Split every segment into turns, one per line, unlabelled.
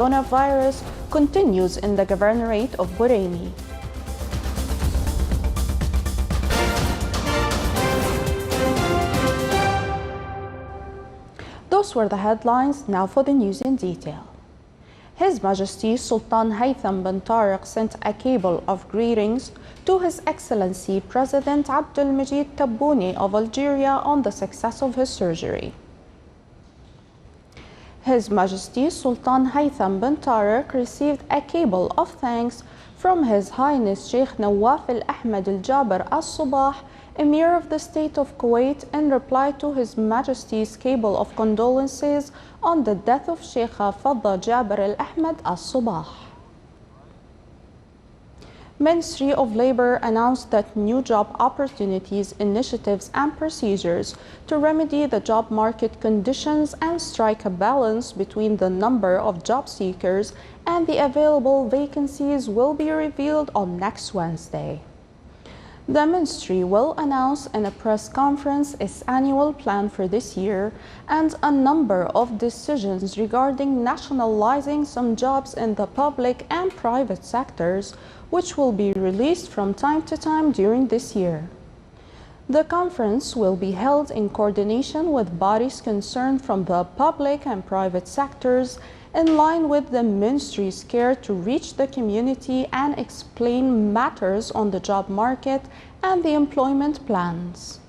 coronavirus continues in the governorate of Bulletin. Those were the headlines. Now for the news in detail. His Majesty Sultan Haytham bin Tariq sent a cable of greetings to His Excellency President Abdulmajid Tebboune of Algeria on the success of his surgery. His Majesty Sultan Haytham bin Tariq received a cable of thanks from His Highness Sheikh Nawaf al-Ahmed al-Jaber al-Sabah, Emir of the State of Kuwait, in reply to His Majesty's cable of condolences on the death of Sheikh Fadda Jaber al-Ahmed al-Sabah. Ministry of Labor announced that new job opportunities, initiatives and procedures to remedy the job market conditions and strike a balance between the number of job seekers and the available vacancies will be revealed on next Wednesday. The ministry will announce in a press conference its annual plan for this year and a number of decisions regarding nationalizing some jobs in the public and private sectors, which will be released from time to time during this year. The conference will be held in coordination with bodies concerned from the public and private sectors, in line with the ministry's care to reach the community and explain matters on the job market and the employment plans.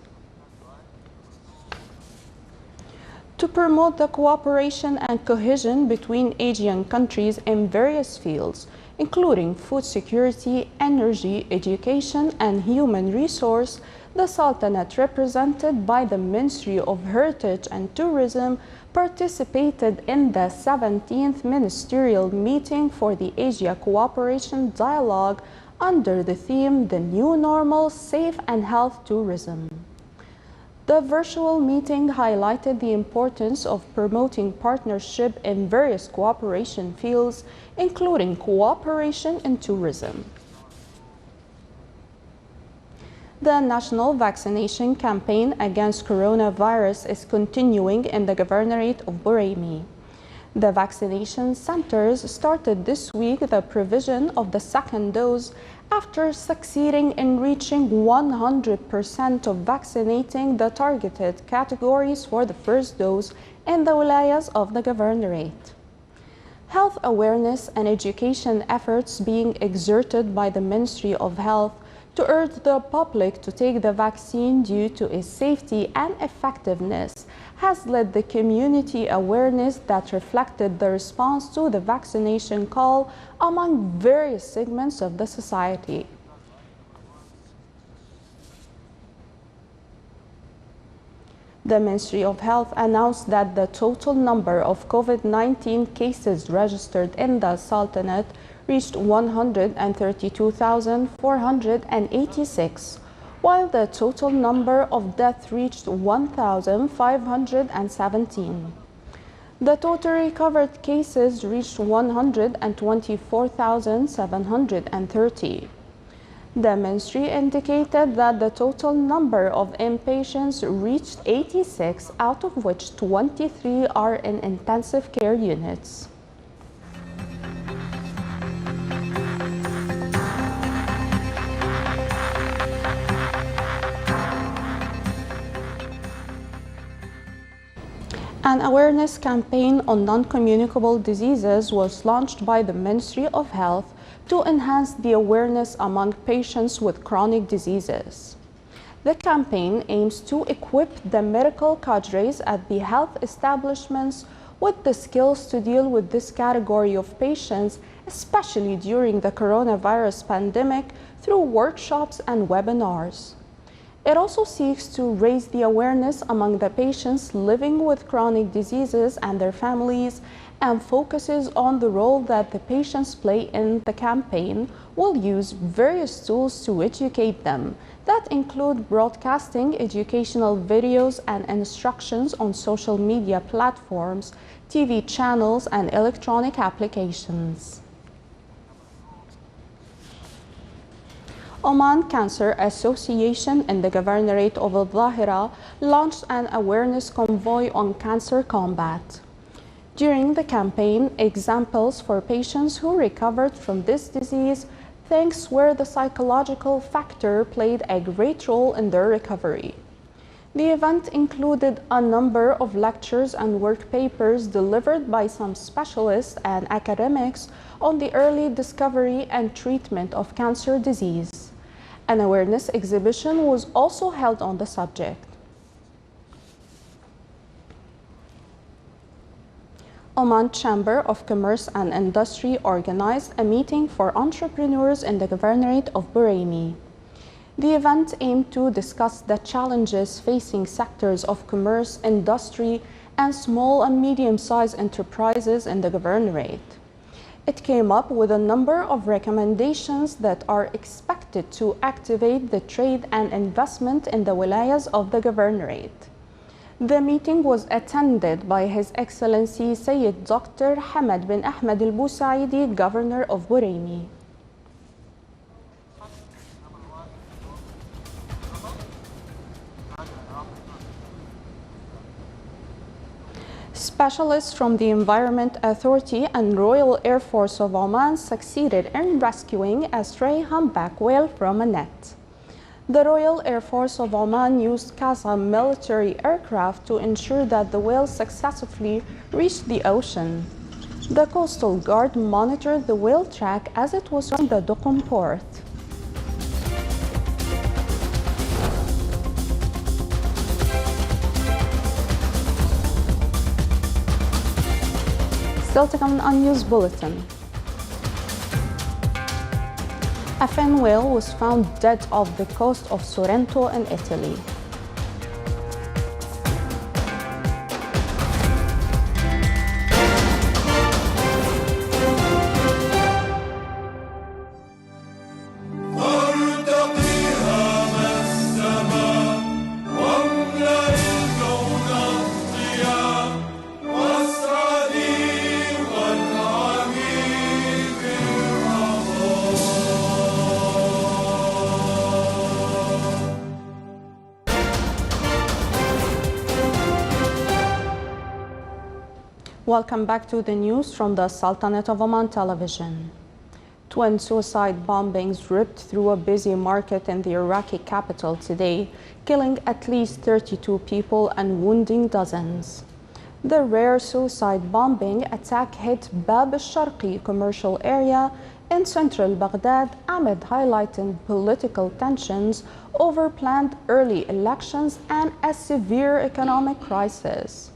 To promote the cooperation and cohesion between Asian countries in various fields, including food security, energy, education, and human resource, the Sultanate, represented by the Ministry of Heritage and Tourism, participated in the 17th Ministerial Meeting for the Asia Cooperation Dialogue under the theme The New Normal, Safe and Health Tourism. The virtual meeting highlighted the importance of promoting partnership in various cooperation fields, including cooperation in tourism. The national vaccination campaign against coronavirus is continuing in the governorate of Bulletin. The vaccination centers started this week the provision of the second dose after succeeding in reaching 100% of vaccinating the targeted categories for the first dose in the wilayas of the governorate. Health awareness and education efforts being exerted by the Ministry of Health to urge the public to take the vaccine due to its safety and effectiveness has led the community awareness that reflected the response to the vaccination call among various segments of the society. The Ministry of Health announced that the total number of COVID-19 cases registered in the Sultanate reached 132,486, while the total number of deaths reached 1,517. The total recovered cases reached 124,730. The ministry indicated that the total number of inpatients reached 86, out of which 23 are in intensive care units. An awareness campaign on non-communicable diseases was launched by the Ministry of Health to enhance the awareness among patients with chronic diseases. The campaign aims to equip the medical cadres at the health establishments with the skills to deal with this category of patients, especially during the coronavirus pandemic, through workshops and webinars. It also seeks to raise the awareness among the patients living with chronic diseases and their families, and focuses on the role that the patients play in the campaign. Will use various tools to educate them that include broadcasting educational videos and instructions on social media platforms, TV channels, and electronic applications. Oman Cancer Association in the Governorate of Al-Dhahira launched an awareness convoy on cancer combat. During the campaign, examples for patients who recovered from this disease thanks where the psychological factor played a great role in their recovery. The event included a number of lectures and work papers delivered by some specialists and academics on the early discovery and treatment of cancer disease. An awareness exhibition was also held on the subject. Oman Chamber of Commerce and Industry organized a meeting for entrepreneurs in the Governorate of Buraimi. The event aimed to discuss the challenges facing sectors of commerce, industry, and small and medium-sized enterprises in the Governorate. It came up with a number of recommendations that are expected to activate the trade and investment in the wilayas of the Governorate. The meeting was attended by His Excellency Sayyid Dr. Hamad bin Ahmed al-Busaidi, Governor of Buraimi. Specialists from the Environment Authority and Royal Air Force of Oman succeeded in rescuing a stray humpback whale from a net. The Royal Air Force of Oman used CASA military aircraft to ensure that the whale successfully reached the ocean. The Coastal Guard monitored the whale track as it was from the Duqm port. Still to come on News Bulletin. A fin whale was found dead off the coast of Sorrento in Italy. Welcome back to the news from the Sultanate of Oman television. Twin suicide bombings ripped through a busy market in the Iraqi capital today, killing at least 32 people and wounding dozens. The rare suicide bombing attack hit Bab al-Sharqi commercial area in central Baghdad amid highlighting political tensions over planned early elections and a severe economic crisis.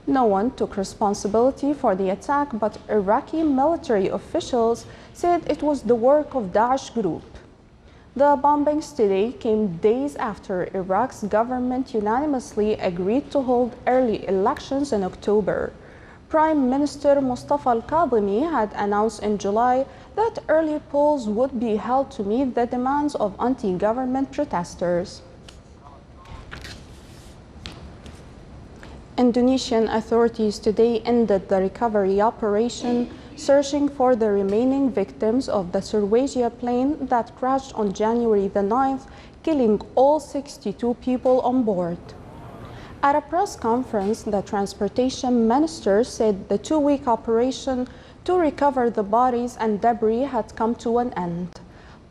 No one took responsibility for the attack, but Iraqi military officials said it was the work of Daesh group. The bombings today came days after Iraq's government unanimously agreed to hold early elections in October. Prime Minister Mustafa al-Kadhimi had announced in July that early polls would be held to meet the demands of anti-government protesters. Indonesian authorities today ended the recovery operation, searching for the remaining victims of the Surwagia plane that crashed on January the 9th, killing all 62 people on board. At a press conference, the transportation minister said the two-week operation to recover the bodies and debris had come to an end.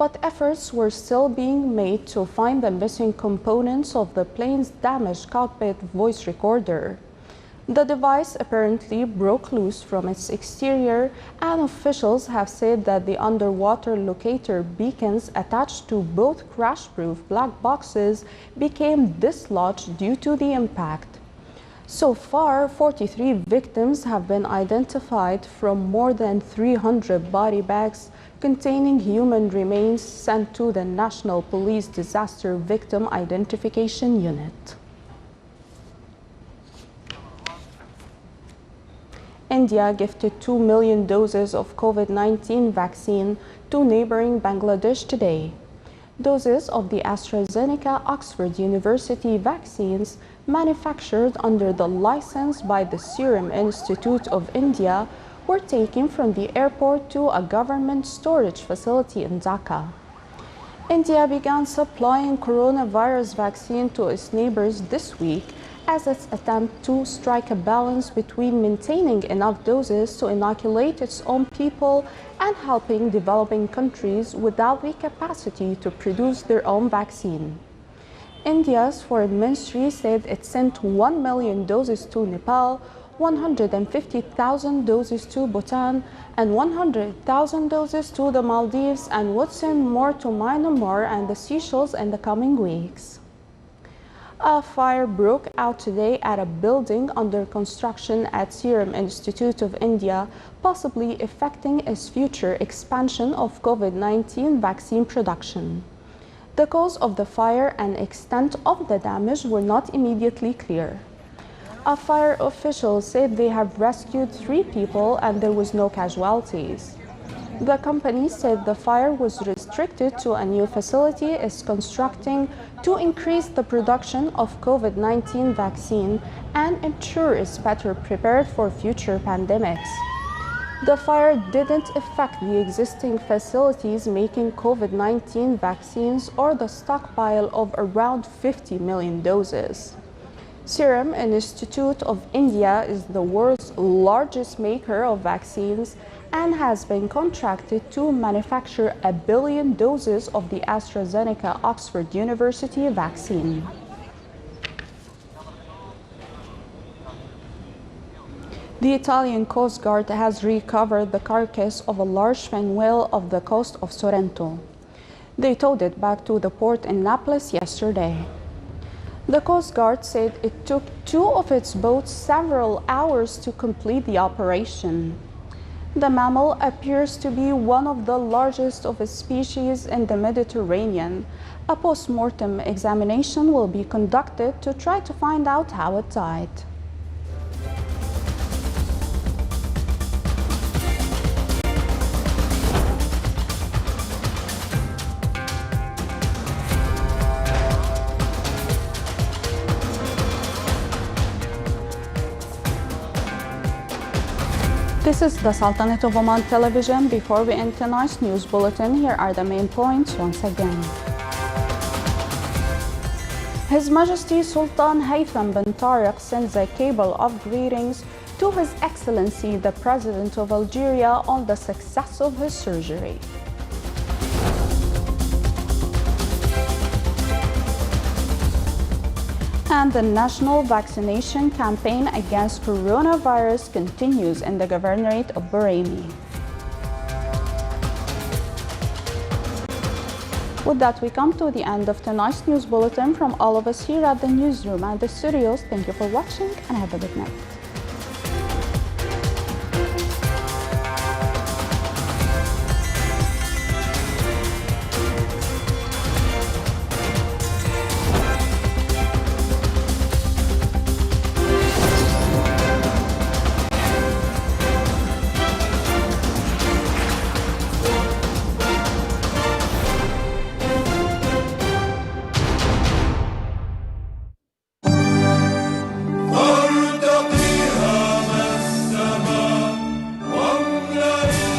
But efforts were still being made to find the missing components of the plane's damaged cockpit voice recorder. The device apparently broke loose from its exterior, and officials have said that the underwater locator beacons attached to both crash-proof black boxes became dislodged due to the impact. So far, 43 victims have been identified from more than 300 body bags containing human remains sent to the National Police Disaster Victim Identification Unit. India gifted 2 million doses of COVID-19 vaccine to neighboring Bangladesh today. Doses of the AstraZeneca Oxford University vaccines manufactured under the license by the Serum Institute of India were taken from the airport to a government storage facility in Dhaka. India began supplying coronavirus vaccine to its neighbors this week as its attempt to strike a balance between maintaining enough doses to inoculate its own people and helping developing countries without the capacity to produce their own vaccine. India's foreign ministry said it sent 1 million doses to Nepal, 150,000 doses to Bhutan, and 100,000 doses to the Maldives, and would send more to Myanmar and the Seychelles in the coming weeks. A fire broke out today at a building under construction at Serum Institute of India, possibly affecting its future expansion of COVID-19 vaccine production. The cause of the fire and extent of the damage were not immediately clear. A fire official said they have rescued 3 people and there was no casualties. The company said the fire was restricted to a new facility it's constructing to increase the production of COVID-19 vaccine and ensure it's better prepared for future pandemics. The fire didn't affect the existing facilities making COVID-19 vaccines or the stockpile of around 50 million doses. Serum Institute of India is the world's largest maker of vaccines and has been contracted to manufacture 1 billion doses of the AstraZeneca Oxford University vaccine. The Italian Coast Guard has recovered the carcass of a large fin whale off the coast of Sorrento. They towed it back to the port in Naples yesterday. The Coast Guard said it took 2 of its boats several hours to complete the operation. The mammal appears to be one of the largest of its species in the Mediterranean. A post-mortem examination will be conducted to try to find out how it died. This is the Sultanate of Oman television. Before we end tonight's news bulletin, here are the main points once again. His Majesty Sultan Haytham bin Tariq sends a cable of greetings to His Excellency the President of Algeria on the success of his surgery. And the national vaccination campaign against coronavirus continues in the Governorate of Bahraini. With that, we come to the end of tonight's news bulletin. From all of us here at the newsroom and the studios, thank you for watching and have a good night.